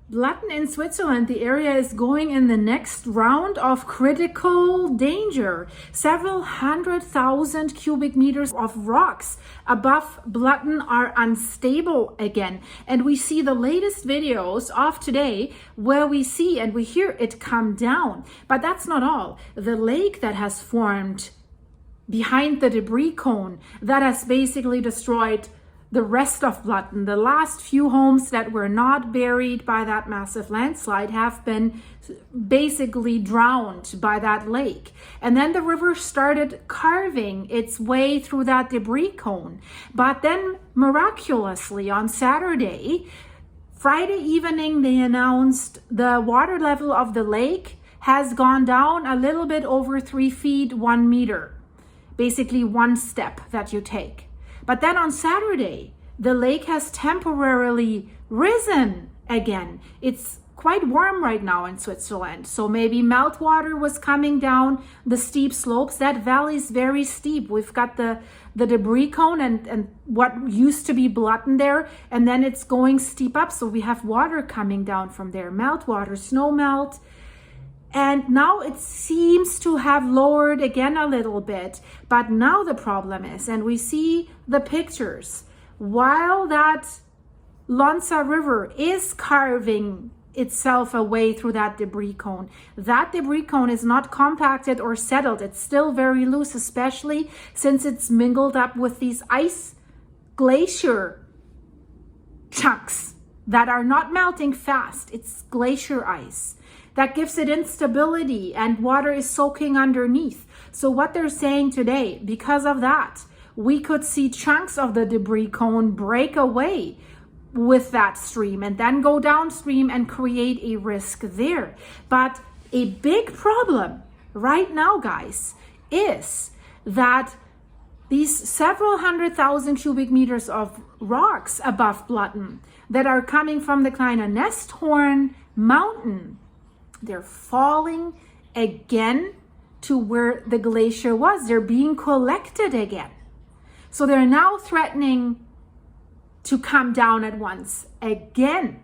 Blatten in Switzerland, the area is going in the next round of critical danger. Several 100,000 cubic meters of rocks above Blatten are unstable again. And we see the latest videos of today where we see and we hear it come down. But that's not all. The lake that has formed behind the debris cone that has basically destroyed the rest of Blatten, the last few homes that were not buried by that massive landslide have been basically drowned by that lake. And then the river started carving its way through that debris cone. But then miraculously on Friday evening, they announced the water level of the lake has gone down a little bit over 3 feet, 1 meter. Basically one step that you take. But then on Saturday, the lake has temporarily risen again. It's quite warm right now in Switzerland. So maybe meltwater was coming down the steep slopes. That valley is very steep. We've got the debris cone and what used to be Blatten there. And then it's going steep up. So we have water coming down from there. Meltwater, snow melt. And now it seems to have lowered again a little bit. But now the problem is, and we see the pictures, while that Lonsa River is carving itself away through that debris cone is not compacted or settled. It's still very loose, especially since it's mingled up with these ice glacier chunks that are not melting fast. It's glacier ice. That gives it instability and water is soaking underneath. So what they're saying today, because of that, we could see chunks of the debris cone break away with that stream and then go downstream and create a risk there. But a big problem right now, guys, is that these several 100,000 cubic meters of rocks above Blatten that are coming from the Kleiner Nesthorn mountain, they're falling again to where the glacier was. They're being collected again. So they're now threatening to come down at once again.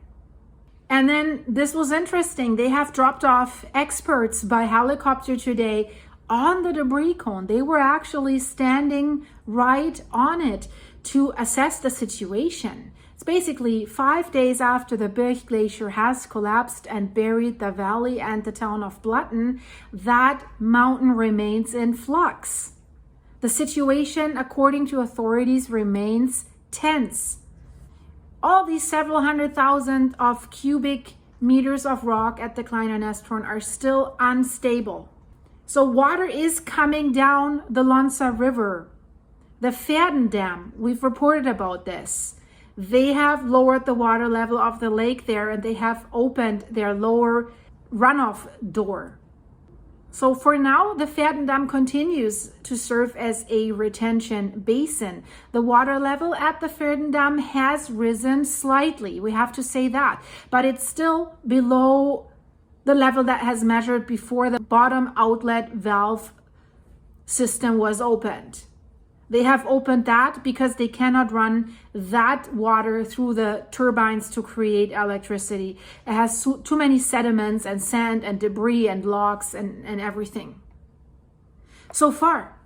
And then this was interesting. They have dropped off experts by helicopter today on the debris cone. They were actually standing right on it to assess the situation. It's basically 5 days after the Birch Glacier has collapsed and buried the valley and the town of Blatten, that mountain remains in flux. The situation, according to authorities, remains tense. All these several 100,000 of cubic meters of rock at the Kleiner Nesthorn are still unstable. So water is coming down the Lonsa River. The Verden Dam, we've reported about this. They have lowered the water level of the lake there and they have opened their lower runoff door. So for now, the Verden Dam continues to serve as a retention basin. The water level at the Verden Dam has risen slightly. We have to say that, but it's still below the level that has measured before the bottom outlet valve system was opened. They have opened that because they cannot run that water through the turbines to create electricity. It has too many sediments and sand and debris and logs and everything. So far,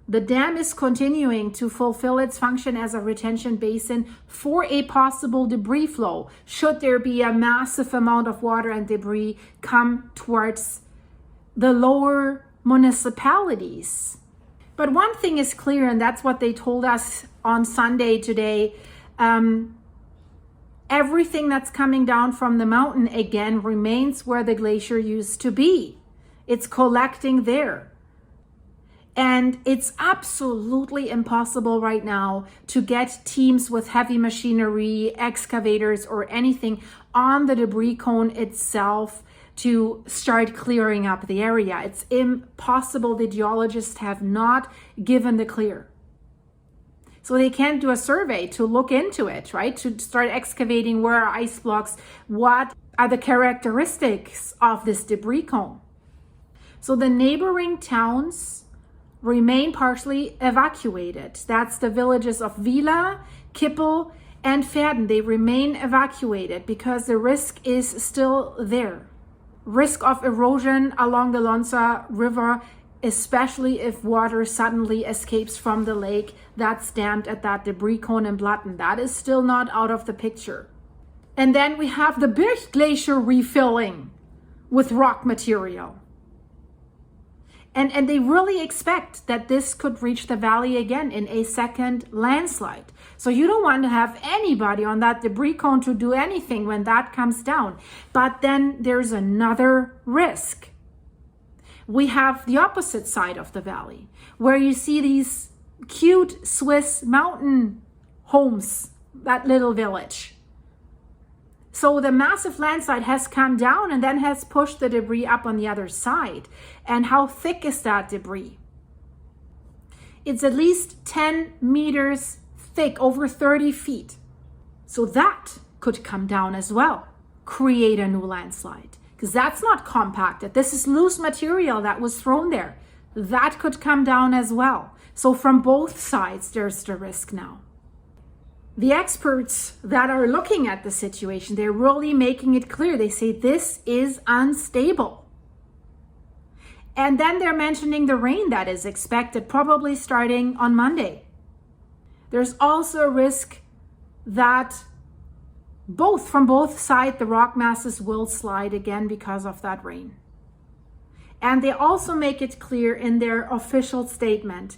the dam is continuing to fulfill its function as a retention basin for a possible debris flow, should there be a massive amount of water and debris come towards the lower municipalities. But one thing is clear, and that's what they told us on Sunday today. Everything that's coming down from the mountain again remains where the glacier used to be. It's collecting there. And it's absolutely impossible right now to get teams with heavy machinery, excavators, or anything on the debris cone itself to start clearing up the area. It's impossible. The geologists have not given the clear. So they can't do a survey to look into it, right? To start excavating where are ice blocks, what are the characteristics of this debris cone. So the neighboring towns remain partially evacuated. That's the villages of Vila, Kippel, and Verden, they remain evacuated because the risk is still there. Risk of erosion along the Lonsa River, especially if water suddenly escapes from the lake that's dammed at that debris cone in Blatten. That is still not out of the picture. And then we have the Birch Glacier refilling with rock material. And they really expect that this could reach the valley again in a second landslide. So you don't want to have anybody on that debris cone to do anything when that comes down. But then there's another risk. We have the opposite side of the valley, where you see these cute Swiss mountain homes, that little village. So the massive landslide has come down and then has pushed the debris up on the other side. And how thick is that debris? It's at least 10 meters thick, over 30 feet. So that could come down as well, create a new landslide, because that's not compacted. This is loose material that was thrown there. That could come down as well. So from both sides, there's the risk now. The experts that are looking at the situation, they're really making it clear. They say this is unstable. And then they're mentioning the rain that is expected, probably starting on Monday. There's also a risk that from both sides, the rock masses will slide again because of that rain. And they also make it clear in their official statement,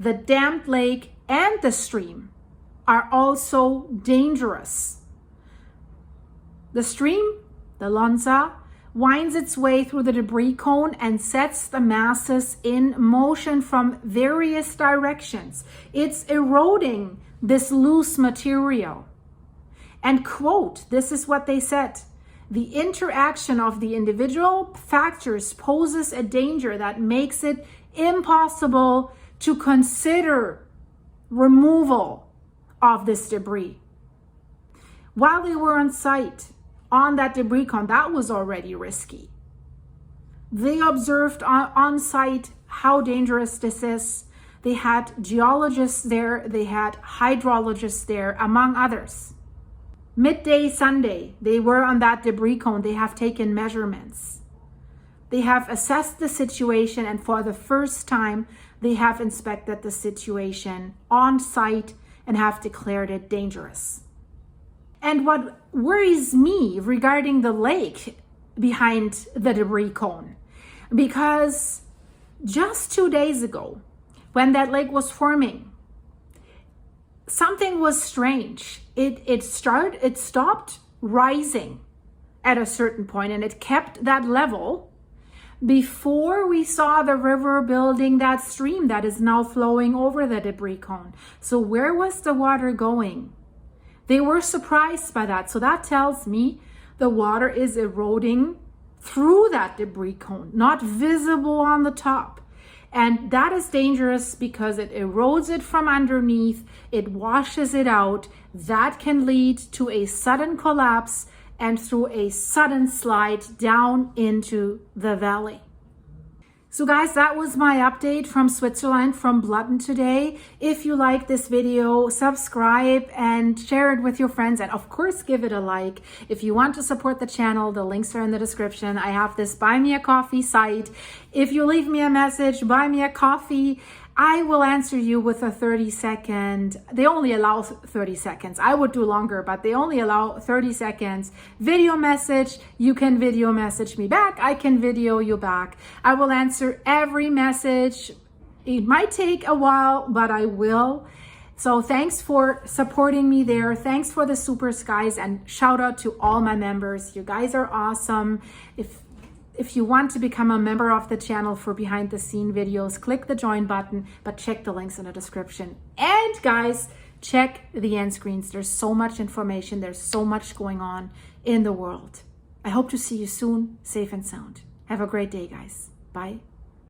the dammed lake and the stream are also dangerous. The stream, the Lonsa, winds its way through the debris cone and sets the masses in motion from various directions. It's eroding this loose material. And quote, this is what they said, the interaction of the individual factors poses a danger that makes it impossible to consider removal of this debris. While they were on site, on that debris cone, that was already risky. They observed on site how dangerous this is. They had geologists there, they had hydrologists there, among others. Midday Sunday, they were on that debris cone. They have taken measurements. They have assessed the situation, and for the first time, they have inspected the situation on site and have declared it dangerous. And what worries me regarding the lake behind the debris cone, because just 2 days ago, when that lake was forming, something was strange. It stopped rising at a certain point, and it kept that level before we saw the river building that stream that is now flowing over the debris cone. So where was the water going? They were surprised by that. So that tells me the water is eroding through that debris cone, not visible on the top. And that is dangerous because it erodes it from underneath, it washes it out. That can lead to a sudden collapse and through a sudden slide down into the valley. So guys, that was my update from Switzerland, from Blatten today. If you like this video, subscribe and share it with your friends, and of course give it a like. If you want to support the channel, the links are in the description. I have this buy me a coffee site. If you leave me a message, buy me a coffee, I will answer you with a 30-second, they only allow 30 seconds. I would do longer, but they only allow 30 seconds video message. You can video message me back. I can video you back. I will answer every message. It might take a while, but I will. So thanks for supporting me there. Thanks for the super skies, and shout out to all my members. You guys are awesome. If you want to become a member of the channel for behind the scene videos, click the join button, but check the links in the description. And guys, check the end screens. There's so much information. There's so much going on in the world. I hope to see you soon, safe and sound. Have a great day, guys. Bye.